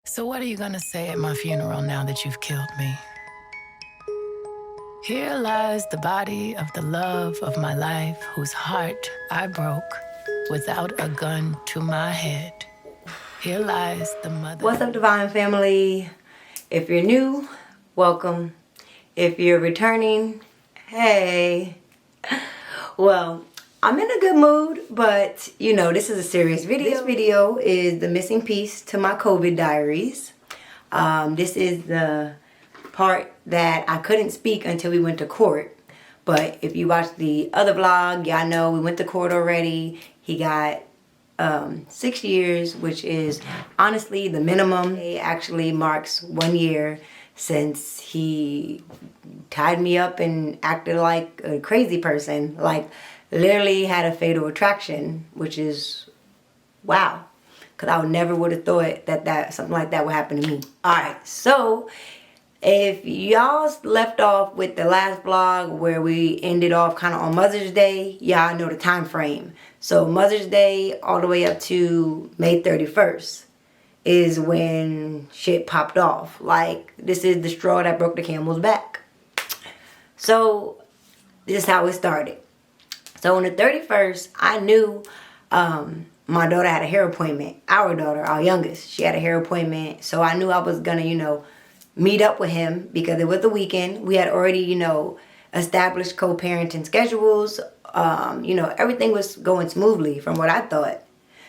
So what are you gonna say at my funeral now that you've killed me? Here lies the body of the love of my life, whose heart I broke without a gun to my head. Here lies the mother. What's up, Divine Family? If you're new, welcome. If you're returning, hey. Well, I'm in a good mood, but you know, this is a serious video. This video is the missing piece to my COVID diaries. This is the part that I couldn't speak until we went to court. But if you watch the other vlog, y'all know we went to court already. He got 6 years, which is honestly the minimum. It actually marks 1 year since he tied me up and acted like a crazy person. Like, literally had a fatal attraction, which is wow. Because I never would have thought that something like that would happen to me. Alright, so if y'all left off with the last vlog where we ended off kind of on Mother's Day, y'all know the time frame. So Mother's Day all the way up to May 31st is when shit popped off. Like, this is the straw that broke the camel's back. So this is how it started. So on the 31st, I knew my daughter had a hair appointment. Our daughter, our youngest, she had a hair appointment. So I knew I was gonna, meet up with him because it was the weekend. We had already, established co-parenting schedules. Everything was going smoothly from what I thought.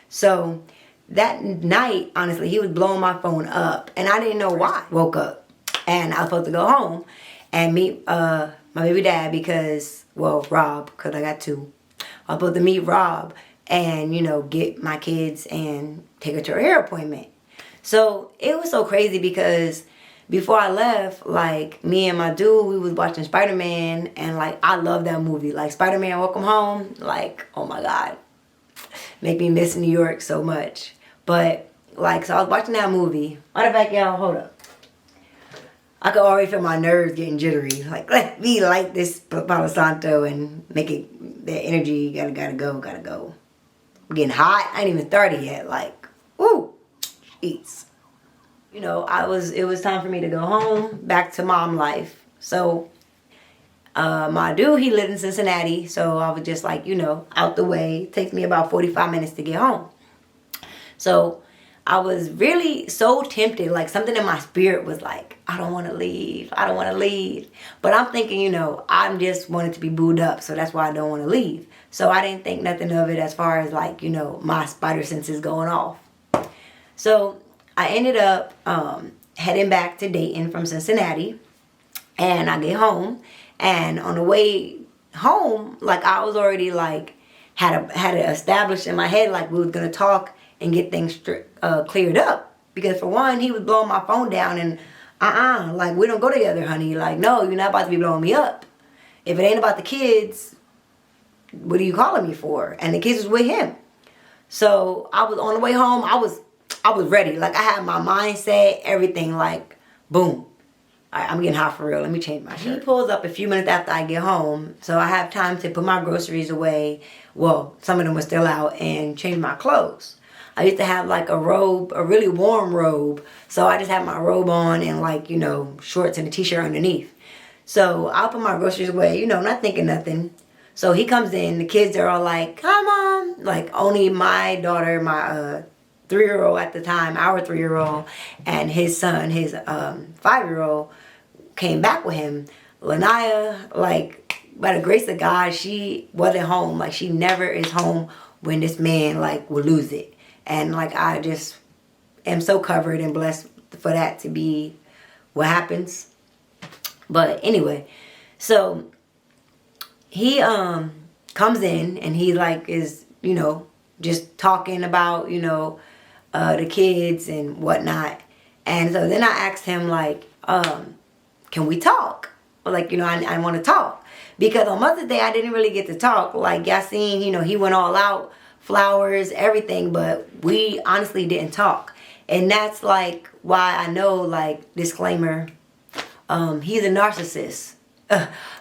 So that night, honestly, he was blowing my phone up and I didn't know why. Woke up and I was supposed to go home and meet my baby dad Rob, because I got two. I was supposed to meet Rob and, get my kids and take her to her hair appointment. So it was so crazy because before I left, like, me and my dude, we was watching Spider-Man, and, like, I love that movie. Like, Spider-Man Welcome Home, like, oh my God. Make me miss New York so much. But, like, so I was watching that movie. Matter of fact, y'all, hold up. I could already feel my nerves getting jittery. Like, let me light this Palo Santo and make it, that energy, gotta go. I'm getting hot. I ain't even started yet. Like, woo, jeez. It was time for me to go home, back to mom life. So, my dude, he lived in Cincinnati. So I was just like, out the way. It takes me about 45 minutes to get home. So I was really so tempted, like something in my spirit was like, I don't want to leave. But I'm thinking, I'm just wanted to be booed up. So that's why I don't want to leave. So I didn't think nothing of it as far as like, my spider senses going off. So I ended up heading back to Dayton from Cincinnati. And I get home. And on the way home, like I was already like, had it established in my head like we was going to talk and get things cleared up. Because for one, he was blowing my phone down and like, we don't go together, honey. Like, no, you're not about to be blowing me up. If it ain't about the kids, what are you calling me for? And the kids was with him. So I was on the way home, I was ready. Like, I had my mindset, everything, like, boom. All right, I'm getting hot for real. Let me change my shirt. He pulls up a few minutes after I get home, so I have time to put my groceries away. Well, some of them were still out, and change my clothes. I used to have like a robe, a really warm robe. So I just had my robe on and like, shorts and a t-shirt underneath. So I'll put my groceries away, not thinking nothing. So he comes in, the kids are all like, hi mom. Like only my daughter, my 3-year-old at the time, our 3-year-old, and his son, his 5-year-old, came back with him. Lanaya, like, by the grace of God, she wasn't home. Like, she never is home when this man, like, will lose it. And, like, I just am so covered and blessed for that to be what happens. But anyway, so he comes in and he, like, is, just talking about, the kids and whatnot. And so then I asked him, like, can we talk? Like, I want to talk. Because on Mother's Day, I didn't really get to talk. Like, y'all seen, he went all out, flowers, everything. But we honestly didn't talk. And that's, like, why I know, like, disclaimer, he's a narcissist.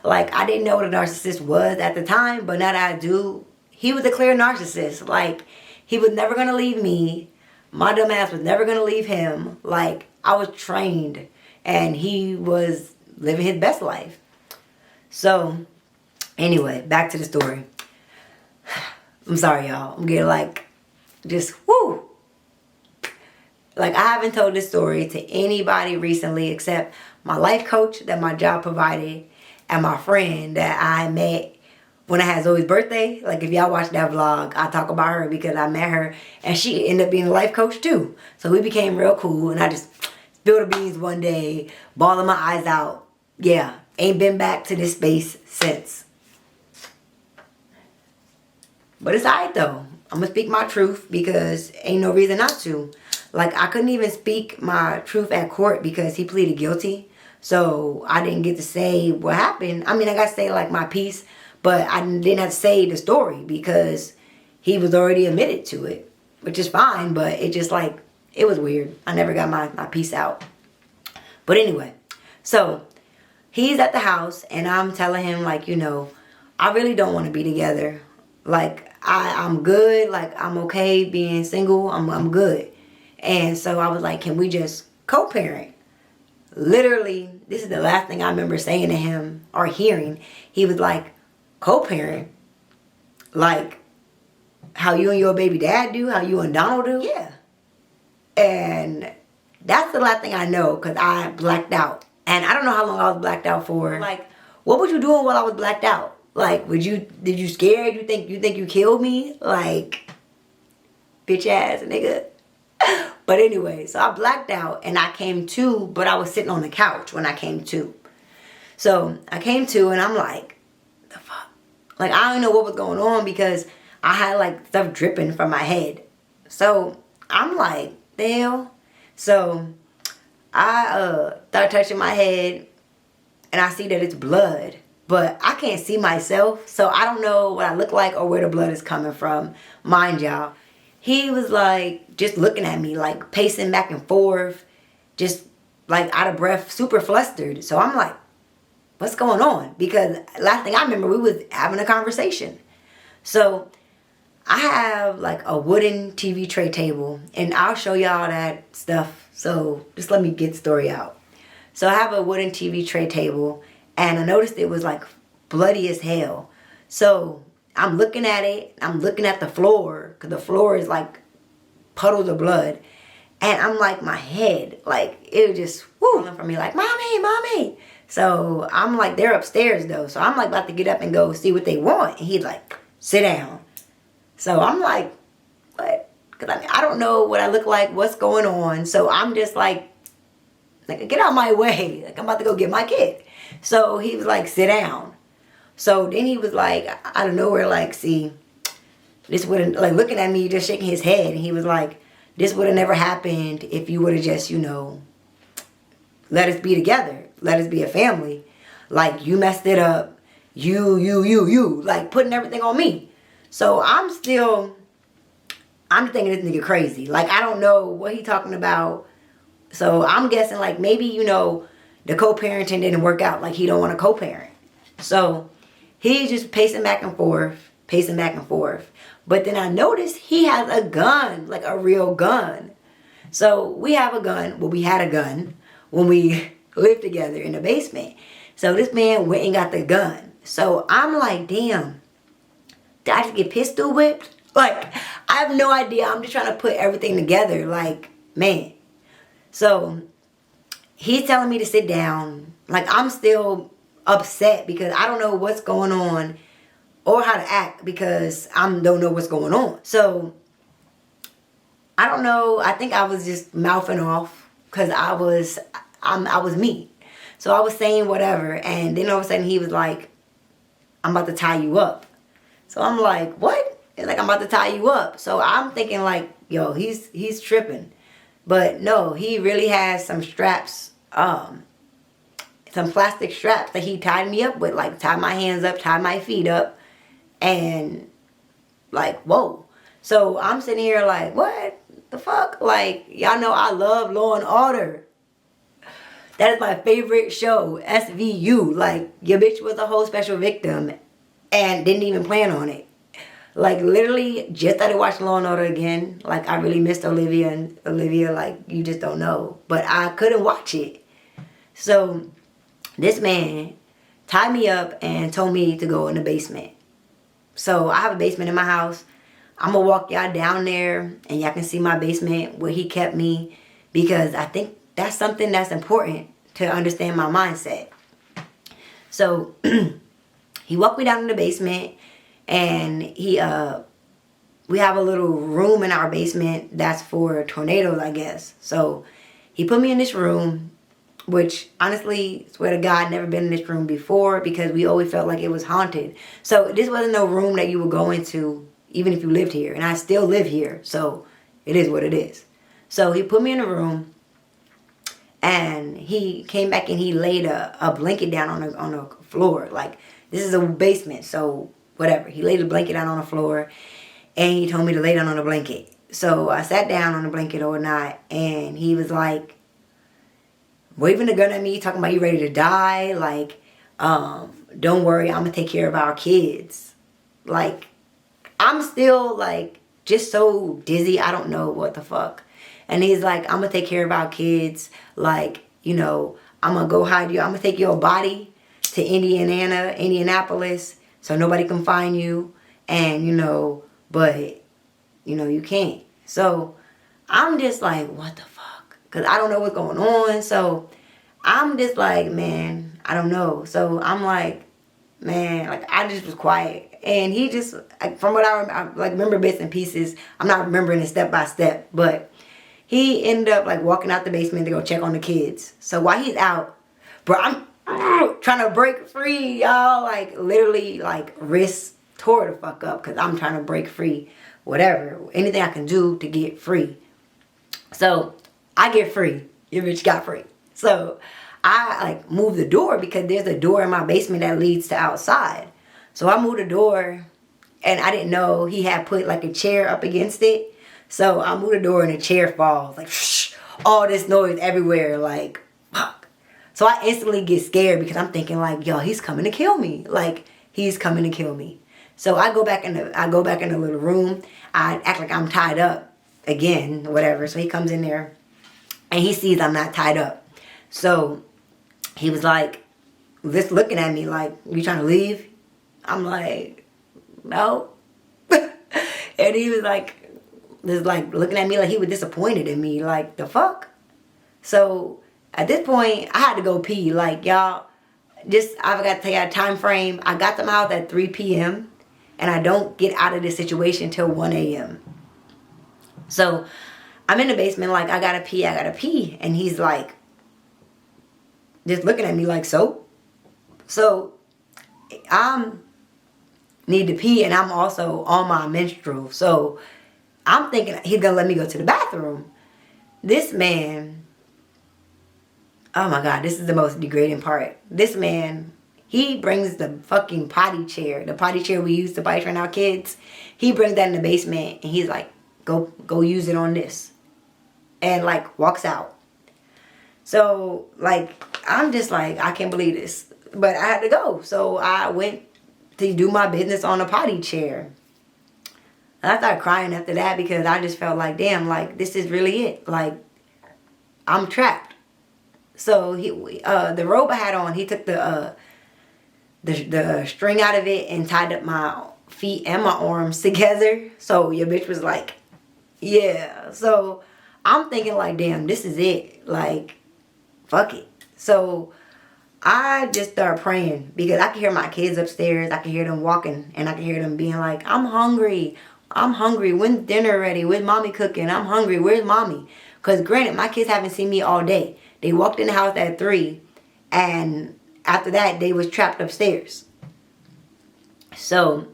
Like, I didn't know what a narcissist was at the time. But now that I do, he was a clear narcissist. Like, he was never going to leave me. my dumb ass was never gonna leave him. Like, I was trained, and he was living his best life. So, anyway, back to the story. I'm sorry, y'all. I'm getting like, just, whoo. Like, I haven't told this story to anybody recently except my life coach that my job provided and my friend that I met when I had Zoe's birthday. Like, if y'all watch that vlog, I talk about her because I met her and she ended up being a life coach too. So we became real cool, and I just spilled the beans one day, bawling my eyes out. Yeah, ain't been back to this space since. But it's alright though. I'm gonna speak my truth because ain't no reason not to. Like, I couldn't even speak my truth at court because he pleaded guilty. So I didn't get to say what happened. I mean, I got to say like my piece, but I didn't have to say the story because he was already admitted to it, which is fine, but it just like, it was weird. I never got my piece out. But anyway, so he's at the house and I'm telling him like, you know, I really don't want to be together. Like, I'm good. Like, I'm okay being single. I'm good. And so I was like, can we just co-parent? Literally, this is the last thing I remember saying to him or hearing. He was like, co-parent? Like, how you and your baby dad do? How you and Donald do? Yeah. And that's the last thing I know because I blacked out. And I don't know how long I was blacked out for. Like, what was you doing while I was blacked out? Like, did you scared? You think you killed me? Like, bitch ass nigga. But anyway, so I blacked out and I came to, but I was sitting on the couch when I came to. So I came to and I'm like, the fuck? Like, I don't know what was going on because I had like stuff dripping from my head. So I'm like, the hell? So I start touching my head and I see that it's blood. But I can't see myself, so I don't know what I look like or where the blood is coming from. Mind y'all, he was like just looking at me, like pacing back and forth, just like out of breath, super flustered. So I'm like, what's going on? Because last thing I remember, we was having a conversation. So I have like a wooden TV tray table, and I'll show y'all that stuff. So just let me get the story out. So I have a wooden TV tray table, and I noticed it was like bloody as hell. So I'm looking at it. I'm looking at the floor because the floor is like puddles of blood. And I'm like, my head, like it was just wooing from me like, mommy, mommy. So I'm like, they're upstairs though. So I'm like about to get up and go see what they want. And he's like, sit down. So I'm like, what? Because I mean, I don't know what I look like, what's going on. So I'm just like, get out my way. Like, I'm about to go get my kid. So he was like, sit down. So then he was like, out of nowhere, like, see, this wouldn't, like, looking at me, just shaking his head. And he was like, this would have never happened if you would have just, you know, let us be together. Let us be a family. Like, you messed it up. You. Like, putting everything on me. So I'm thinking this nigga crazy. Like, I don't know what he talking about. So I'm guessing, like, maybe, you know, the co-parenting didn't work out. Like, he don't want to co-parent. So he's just pacing back and forth. But then I noticed he has a gun, like a real gun. So we have a gun. Well, we had a gun when we lived together in the basement. So this man went and got the gun. So I'm like, damn, did I just get pistol whipped? Like, I have no idea. I'm just trying to put everything together. Like, man. So he's telling me to sit down. Like, I'm still upset because I don't know what's going on or how to act because I don't know what's going on. So I don't know. I think I was just mouthing off because I was me. So I was saying whatever, and then all of a sudden he was like, I'm about to tie you up. So I'm like, what? It's like, I'm about to tie you up. So I'm thinking like, yo, he's tripping. But no, he really has some straps, some plastic straps that he tied me up with, like tied my hands up, tied my feet up, and like, whoa. So I'm sitting here like, what the fuck? Like, y'all know I love Law and Order. That is my favorite show, SVU. Like, your bitch was a whole special victim and didn't even plan on it. Like, literally, just started watching Law and Order again. Like, I really missed Olivia, and Olivia, like, you just don't know. But I couldn't watch it. So, this man tied me up and told me to go in the basement. So, I have a basement in my house. I'm going to walk y'all down there, and y'all can see my basement where he kept me. Because I think that's something that's important to understand my mindset. So, he walked me down in the basement. And we have a little room in our basement that's for tornadoes, I guess. So he put me in this room, which honestly, swear to God, never been in this room before because we always felt like it was haunted. So this wasn't no room that you would go into even if you lived here. And I still live here, so it is what it is. So he put me in a room, and he came back and he laid a blanket down on the floor. Like, this is a basement, so whatever. He laid a blanket out on the floor, and he told me to lay down on the blanket. So I sat down on the blanket or not, and he was like, waving the gun at me, talking about, you ready to die? Like, don't worry, I'm going to take care of our kids. Like, I'm still, like, just so dizzy, I don't know what the fuck. And he's like, I'm going to take care of our kids. Like, you know, I'm going to go hide you. I'm going to take your body to Indianapolis, so nobody can find you, and, you know, but, you know, you can't. So, I'm just like, what the fuck? Because I don't know what's going on, so, I'm just like, man, I don't know. So, I'm like, man, like, I just was quiet, and he just, like, from what I remember bits and pieces, I'm not remembering it step by step, but he ended up, like, walking out the basement to go check on the kids. So, while he's out, bro, I'm trying to break free, y'all. Like, literally, like, wrist tore the fuck up because I'm trying to break free. Whatever. Anything I can do to get free. So, I get free. Your bitch got free. So, I, like, move the door because there's a door in my basement that leads to outside. So, I moved the door, and I didn't know he had put, like, a chair up against it. So, I moved the door, and the chair falls. Like, shh, all this noise everywhere. Like, fuck. So I instantly get scared because I'm thinking like, yo, he's coming to kill me. Like, he's coming to kill me. So I go back in the little room. I act like I'm tied up again, whatever. So he comes in there and he sees I'm not tied up. So he was like, just looking at me like, you trying to leave? I'm like, no. And he was like, just like looking at me like he was disappointed in me. Like, the fuck? So at this point, I had to go pee. Like, y'all, I've got to tell you a time frame. I got to my house at 3 p.m. and I don't get out of this situation till 1 a.m. So I'm in the basement like, I gotta pee. And he's like, just looking at me like, so? So I need to pee, and I'm also on my menstrual. So I'm thinking he's gonna let me go to the bathroom. This man... Oh my God, this is the most degrading part. This man, he brings the fucking potty chair. The potty chair we use to potty train our kids. He brings that in the basement and he's like, go use it on this. And like walks out. So like, I'm just like, I can't believe this. But I had to go. So I went to do my business on a potty chair. And I started crying after that because I just felt like, damn, like this is really it. Like, I'm trapped. So the robe I had on, he took the string out of it and tied up my feet and my arms together. So your bitch was like, yeah. So I'm thinking like, damn, this is it. Like, fuck it. So I just started praying because I could hear my kids upstairs. I could hear them walking, and I could hear them being like, I'm hungry. When's dinner ready? Where's mommy cooking? I'm hungry. Where's mommy? Because granted, my kids haven't seen me all day. They walked in the house at 3, and after that, they was trapped upstairs. So,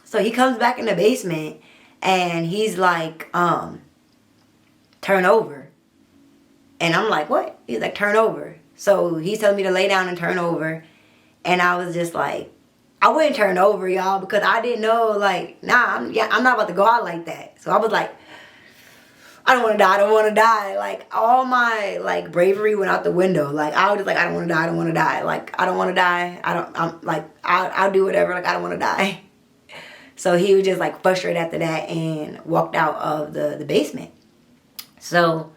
so he comes back in the basement, and he's like, turn over. And I'm like, what? He's like, turn over. So he's telling me to lay down and turn over. And I was just like, I wouldn't turn over, y'all, because I didn't know, like, nah, I'm not about to go out like that. So I was like, I don't want to die. I don't want to die. Like, all my, like, bravery went out the window. Like, I was just like, I don't want to die. I don't want to die. Like, I don't want to die. I'll do whatever. Like, I don't want to die. So he was just, like, frustrated after that and walked out of the basement. So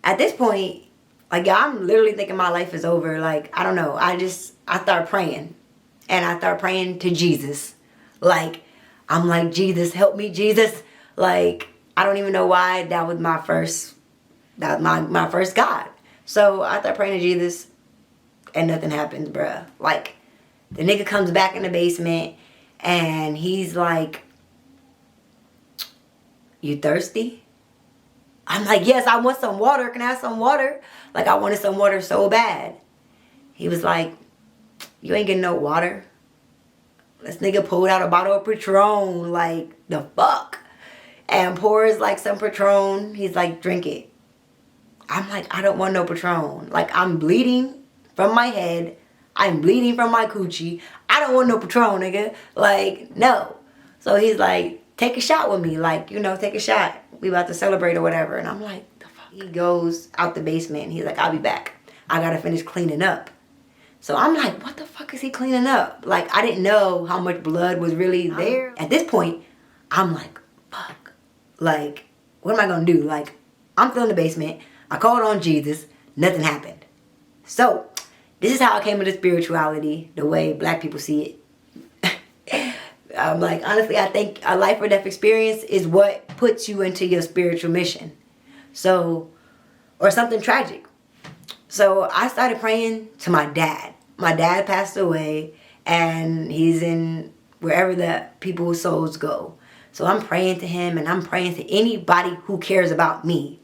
at this point, like, I'm literally thinking my life is over. Like, I don't know. I start praying. And I start praying to Jesus. Like, I'm like, Jesus, help me, Jesus. Like, I don't even know why that was my first God. So I start praying to Jesus and nothing happens, bruh. Like, the nigga comes back in the basement and he's like, you thirsty? I'm like, yes, I want some water. Can I have some water? Like, I wanted some water so bad. He was like, you ain't getting no water. This nigga pulled out a bottle of Patron. Like, the fuck? And pours, like, some Patron. He's like, drink it. I'm like, I don't want no Patron. Like, I'm bleeding from my head. I'm bleeding from my coochie. I don't want no Patron, nigga. Like, no. So he's like, take a shot with me. Like, you know, take a shot. We about to celebrate or whatever. And I'm like, the fuck? He goes out the basement and he's like, I'll be back. I gotta finish cleaning up. So I'm like, what the fuck is he cleaning up? Like, I didn't know how much blood was really there. At this point, I'm like, fuck. Like, what am I gonna do? Like, I'm still in the basement. I called on Jesus. Nothing happened. So, this is how I came into spirituality, the way black people see it. I'm like, honestly, I think a life or death experience is what puts you into your spiritual mission. So, or something tragic. So I started praying to my dad. My dad passed away and he's in wherever the people's souls go. So I'm praying to him and I'm praying to anybody who cares about me.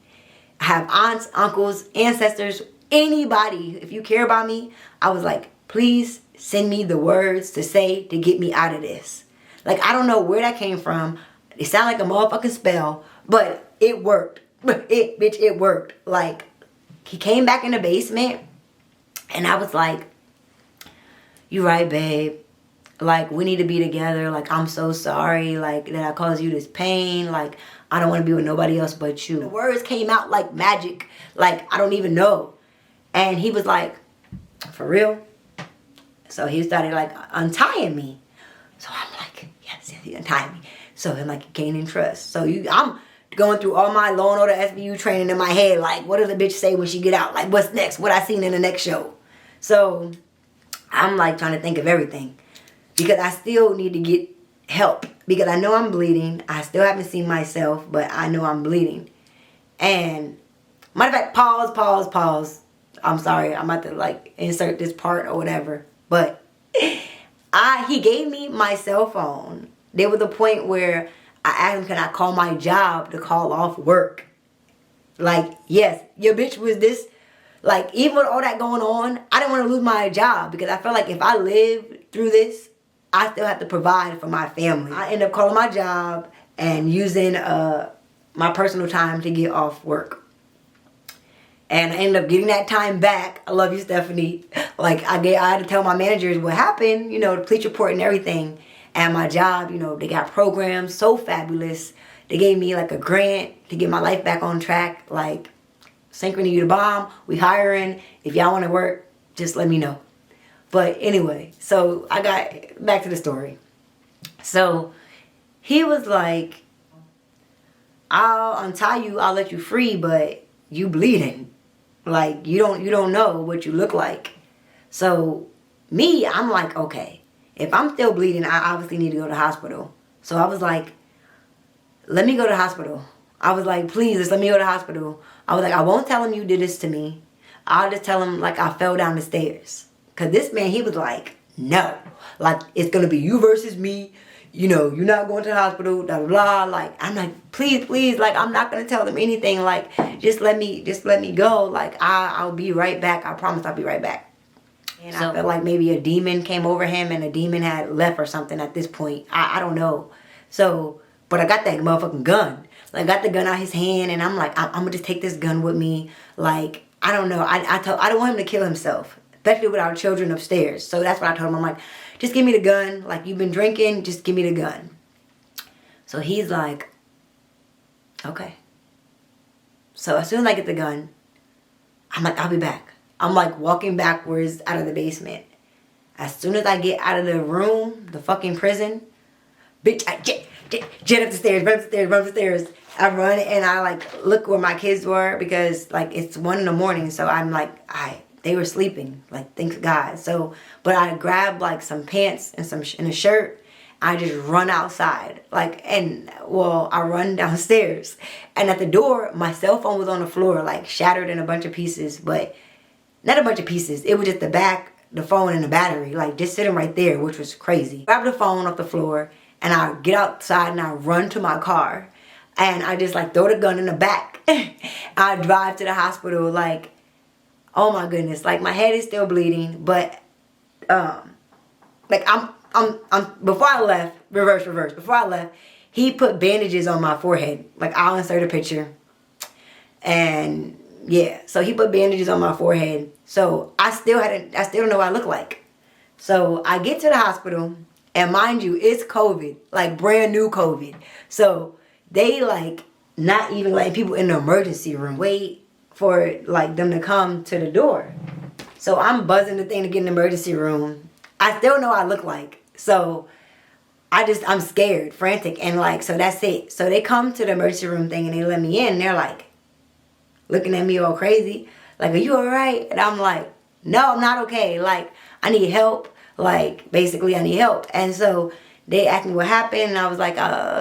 I have aunts, uncles, ancestors, anybody. If you care about me, I was like, please send me the words to say to get me out of this. Like, I don't know where that came from. It sounded like a motherfucking spell, but it worked. It worked. Like, he came back in the basement and I was like, you right, babe. Like, we need to be together. Like, I'm so sorry, like, that I caused you this pain. Like, I don't want to be with nobody else but you. The words came out like magic. Like, I don't even know. And he was like, for real? So he started, like, untying me. So I'm like, yes, he's untying me. So I'm, like, gaining trust. So I'm going through all my Law and Order SVU training in my head. Like, what does the bitch say when she get out? Like, what's next? What I seen in the next show? So I'm, like, trying to think of everything. Because I still need to get help. Because I know I'm bleeding. I still haven't seen myself, but I know I'm bleeding. And, matter of fact, pause. I'm sorry. I'm about to, like, insert this part or whatever. But he gave me my cell phone. There was a point where I asked him, can I call my job to call off work? Like, yes, your bitch was this. Like, even with all that going on, I didn't want to lose my job. Because I felt like if I lived through this, I still have to provide for my family. I ended up calling my job and using my personal time to get off work. And I ended up getting that time back. I love you, Stephanie. Like, I had to tell my managers what happened, you know, the police report and everything. And my job, you know, they got programs so fabulous. They gave me, like, a grant to get my life back on track. Like, Synchrony, you the bomb. We hiring. If y'all want to work, just let me know. But anyway, so I got back to the story. So he was like, I'll untie you, I'll let you free, but you bleeding. Like, you don't know what you look like. So me, I'm like, okay, if I'm still bleeding, I obviously need to go to the hospital. So I was like, let me go to the hospital. I was like, please, just let me go to the hospital. I was like, I won't tell him you did this to me. I'll just tell him, like, I fell down the stairs. Because this man, he was like, no. Like, it's going to be you versus me. You know, you're not going to the hospital, blah, blah, blah. Like, I'm like, please, like, I'm not going to tell them anything. Like, just let me go. Like, I'll be right back. I promise I'll be right back. And so, I felt like maybe a demon came over him and a demon had left or something at this point. I don't know. So, but I got that motherfucking gun. Like, I got the gun out his hand and I'm like, I'm going to just take this gun with me. Like, I don't know. I don't want him to kill himself. Especially with our children upstairs. So that's what I told him. I'm like, just give me the gun. Like, you've been drinking, just give me the gun. So he's like, okay. So as soon as I get the gun, I'm like, I'll be back. I'm like walking backwards out of the basement. As soon as I get out of the room, the fucking prison, bitch, I jet up the stairs, run up the stairs, run up the stairs. I run and I like look where my kids were because like it's 1 a.m. So I'm like, they were sleeping, like thank God. So, but I grabbed like some pants and and a shirt. I just run outside, like, and well, I run downstairs, and at the door, my cell phone was on the floor, like shattered in a bunch of pieces, but not a bunch of pieces. It was just the back, the phone, and the battery, like just sitting right there, which was crazy. Grab the phone off the floor, and I get outside and I run to my car, and I just like throw the gun in the back. I drive to the hospital, like, oh my goodness, like my head is still bleeding, but like I'm before I left, reverse. Before I left, he put bandages on my forehead. Like I'll insert a picture. And yeah, so he put bandages on my forehead. So I still don't know what I look like. So I get to the hospital, and mind you, it's COVID, like brand new COVID. So they like not even letting people in the emergency room wait for like them to come to the door. So I'm buzzing the thing to get in the emergency room. I still know what I look like. So I'm scared, frantic, and like, so that's it. So they come to the emergency room thing and they let me in, and they're like looking at me all crazy, like, are you all right? And I'm like, no, I'm not okay. Like, I need help. Like, basically I need help. And so they asked me what happened, and I was like,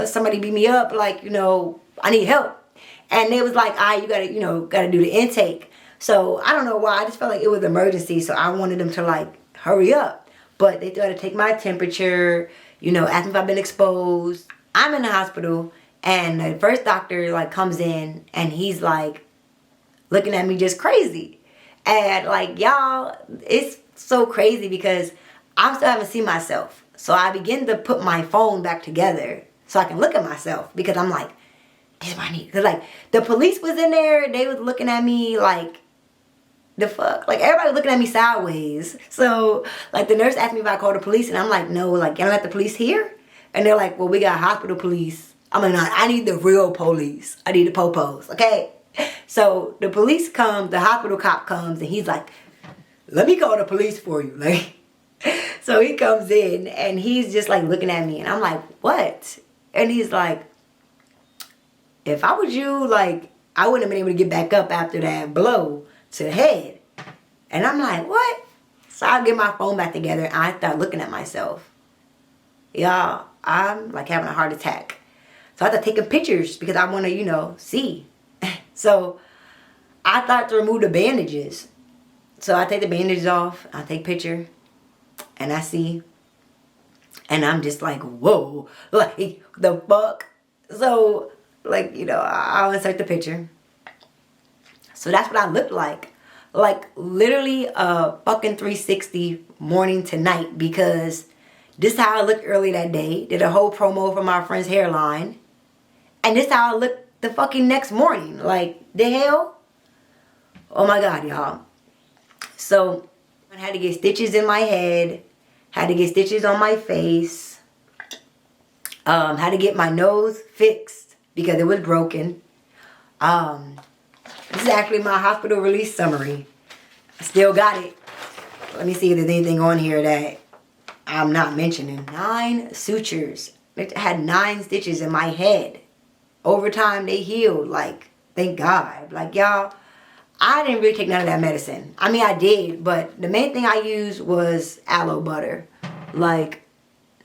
somebody beat me up, like, you know, I need help. And they was like, you gotta do the intake. So I don't know why, I just felt like it was an emergency, so I wanted them to like hurry up. But they tried to take my temperature, you know, ask me if I've been exposed. I'm in the hospital, and the first doctor like comes in, and he's like looking at me just crazy. And like, y'all, it's so crazy because I still haven't seen myself. So I begin to put my phone back together so I can look at myself, because I'm like, this is what I need. Cause like the police was in there, they was looking at me like, the fuck? Like everybody was looking at me sideways. So like the nurse asked me if I called the police, and I'm like, no, like you don't have the police here? And they're like, well, we got hospital police. I'm like, no, I need the real police. I need the popos, okay? So the police comes, the hospital cop comes, and he's like, let me call the police for you. Like, so he comes in, and he's just like looking at me, and I'm like, what? And he's like, if I was you, like, I wouldn't have been able to get back up after that blow to the head. And I'm like, what? So I get my phone back together, and I start looking at myself. Y'all, I'm like having a heart attack. So I start taking pictures because I want to, you know, see. So I thought to remove the bandages. So I take the bandages off, I take a picture, and I see. And I'm just like, whoa, like the fuck? So like, you know, I'll insert the picture. So that's what I looked like. Like literally a fucking 360 morning to night, because this is how I looked early that day. Did a whole promo for my friend's hairline. And this is how I looked the fucking next morning. Like, the hell? Oh my God, y'all. So I had to get stitches in my head. Had to get stitches on my face. Had to get my nose fixed because it was broken. This is actually my hospital release summary. I still got it. Let me see if there's anything on here that I'm not mentioning. 9 sutures. I had 9 stitches in my head. Over time, they healed. Like, thank God. Like, y'all, I didn't really take none of that medicine. I mean, I did, but the main thing I used was aloe butter. Like,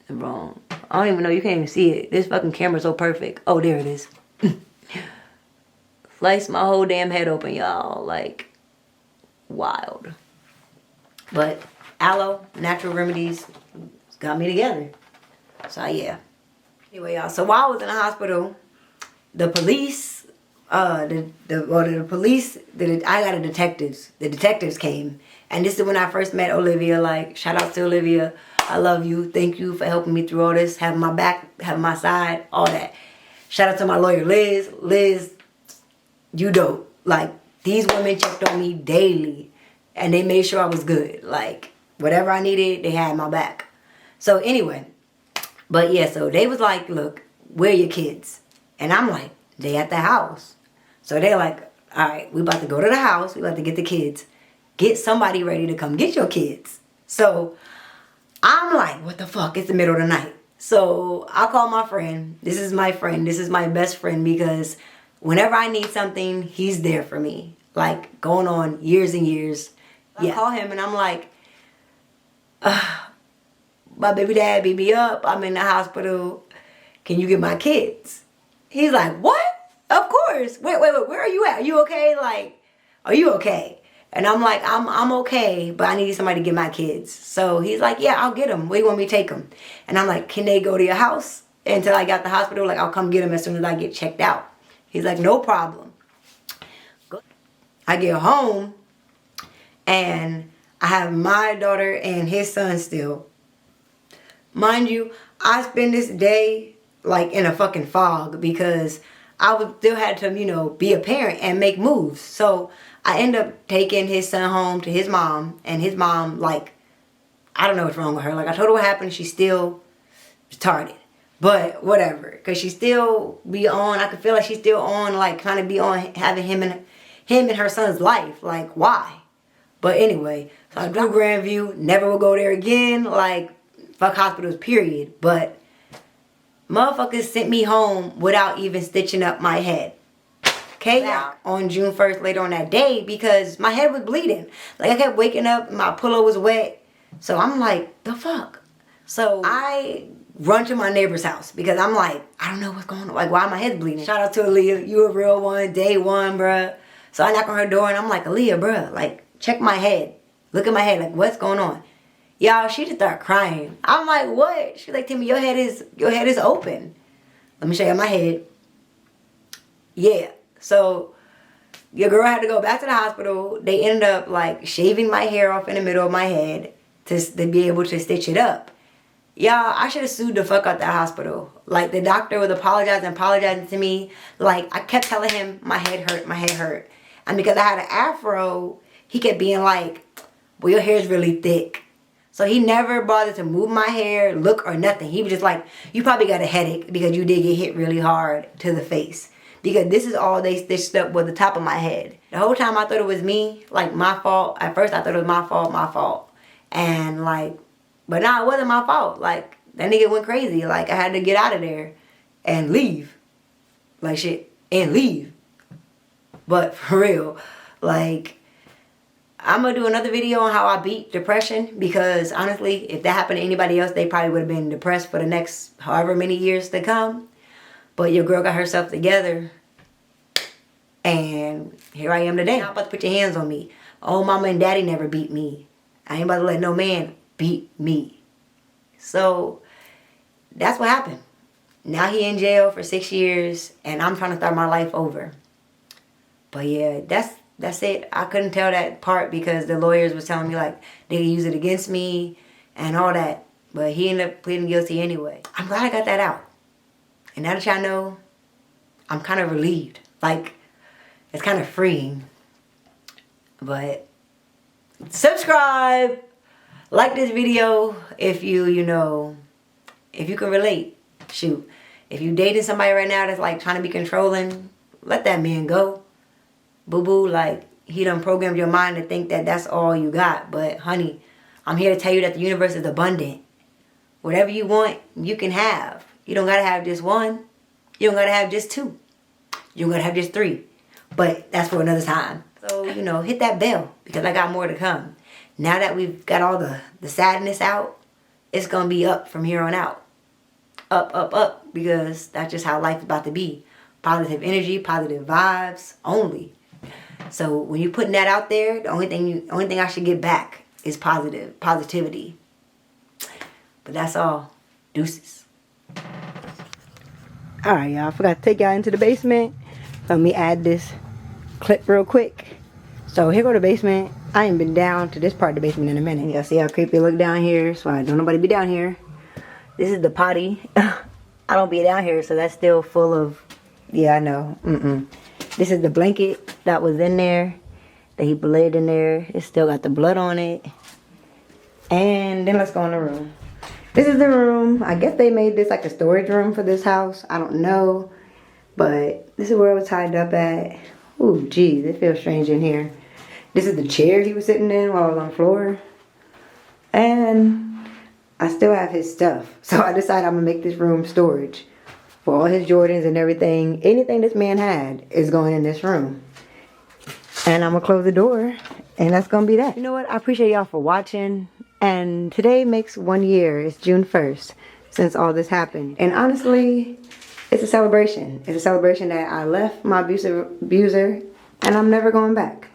wrong. I don't even know. You can't even see it. This fucking camera's so perfect. Oh, there it is. Slice my whole damn head open, y'all. Like, wild. But aloe, natural remedies, got me together. So, yeah. Anyway, y'all. So, while I was in the hospital, the police, I got a detectives. The detectives came. And this is when I first met Olivia. Like, shout out to Olivia. I love you. Thank you for helping me through all this. Having my back, having my side, all that. Shout out to my lawyer, Liz. Liz, you dope. Like, these women checked on me daily. And they made sure I was good. Like, whatever I needed, they had my back. So, anyway. But, yeah, so they was like, look, where are your kids? And I'm like, they at the house. So they're like, all right, we about to go to the house. We about to get the kids. Get somebody ready to come get your kids. So I'm like, what the fuck? It's the middle of the night. So I call my friend. This is my friend. This is my best friend because whenever I need something, he's there for me. Like going on years and years. Yeah. I call him and I'm like, my baby dad beat me up. I'm in the hospital. Can you get my kids? He's like, what? Of course. Wait, where are you at? Are you okay? Like, are you okay? And I'm like, I'm okay, but I need somebody to get my kids. So he's like, yeah, I'll get them. Where do you want me to take them? And I'm like, can they go to your house until I got the hospital? Like, I'll come get them as soon as I get checked out. He's like, no problem. I get home, and I have my daughter and his son still. Mind you, I spend this day like in a fucking fog because I would still had to, you know, be a parent and make moves. So I end up taking his son home to his mom, and his mom, like, I don't know what's wrong with her. Like, I told her what happened. She's still retarded. But whatever. Because she still be on, I could feel like she's still on, like, trying to be on having him and her son's life. Like, why? But anyway, so I do Grandview. Never will go there again. Like, fuck hospitals, period. But motherfuckers sent me home without even stitching up my head. Okay, on June 1st, later on that day, because my head was bleeding. Like, I kept waking up, my pillow was wet. So I'm like, the fuck? So I run to my neighbor's house because I'm like, I don't know what's going on. Like, why my head's bleeding? Shout out to Aaliyah. You a real one. Day one, bruh. So I knock on her door and I'm like, Aaliyah, bruh, like, check my head. Look at my head. Like, what's going on? Y'all, she just started crying. I'm like, what? She's like, Timmy, your head is open. Let me show you my head. Yeah. So your girl had to go back to the hospital. They ended up like shaving my hair off in the middle of my head to be able to stitch it up. Y'all, I should have sued the fuck out that hospital. Like, the doctor was apologizing to me. Like, I kept telling him my head hurt. And because I had an afro, he kept being like, well, your hair's really thick. So he never bothered to move my hair, look, or nothing. He was just like, you probably got a headache because you did get hit really hard to the face. Because this is all they stitched up with the top of my head. The whole time I thought it was me, like my fault. At first I thought it was my fault. And like, but nah, it wasn't my fault. Like, that nigga went crazy. Like, I had to get out of there and leave. Like, shit, and leave. But for real, like, I'm going to do another video on how I beat depression, because honestly, if that happened to anybody else, they probably would have been depressed for the next however many years to come. But your girl got herself together, and here I am today. I'm about to put your hands on me. Oh, mama and daddy never beat me. I ain't about to let no man beat me. So that's what happened. Now he in jail for 6 years, and I'm trying to start my life over. But yeah, that's it. I couldn't tell that part because the lawyers was telling me like they could use it against me and all that. But he ended up pleading guilty anyway. I'm glad I got that out. And now that y'all know, I'm kind of relieved. Like, it's kind of freeing. But subscribe, like this video if you know, if you can relate. Shoot, if you dating somebody right now that's like trying to be controlling, let that man go. Boo-boo, like, he done programmed your mind to think that that's all you got. But, honey, I'm here to tell you that the universe is abundant. Whatever you want, you can have. You don't got to have just one. You don't got to have just two. You don't got to have just three. But that's for another time. So, you know, hit that bell because I got more to come. Now that we've got all the sadness out, it's going to be up from here on out. Up, up, up, because that's just how life is about to be. Positive energy, positive vibes only. So when you're putting that out there, the only thing I should get back is positivity. But that's all. Deuces. Alright, y'all. I forgot to take y'all into the basement. Let me add this clip real quick. So here go the basement. I ain't been down to this part of the basement in a minute. Y'all see how creepy it look down here? So I don't nobody be down here. This is the potty. I don't be down here, so that's still full of... Yeah, I know. This is the blanket that was in there, that he bled in there. It still got the blood on it. And then let's go in the room. This is the room. I guess they made this like a storage room for this house. I don't know. But this is where it was tied up at. Ooh, geez, it feels strange in here. This is the chair he was sitting in while I was on the floor. And I still have his stuff. So I decided I'm gonna make this room storage. For all his Jordans and everything. Anything this man had is going in this room. And I'm gonna close the door. And that's gonna be that. You know what? I appreciate y'all for watching. And today makes 1 year. It's June 1st since all this happened. And honestly, it's a celebration. It's a celebration that I left my abuser and I'm never going back.